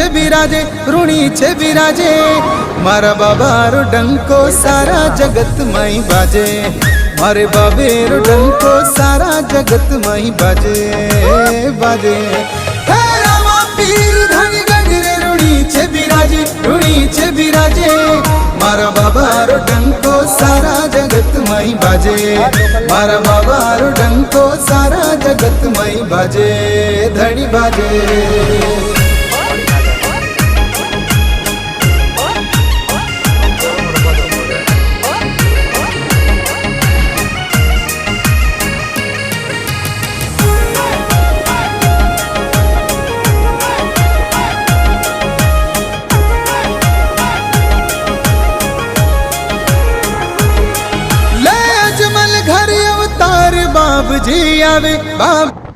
छे बिराजे, ऋणी छे बिराजे। मारा बाबारो डंको सारा जगत में बाजे, मारे बाबेरो डंको सारा जगत में बाजे बाजे। हे रामा पीर धनी गंजरे, ऋणी छे बिराजे, ऋणी छे बिराजे। मारा बाबारो डंको सारा जगत में बाजे, मारा बाबारो डंको सारा जगत में बाजे, धनी बाजे। बाबजी आवे बाब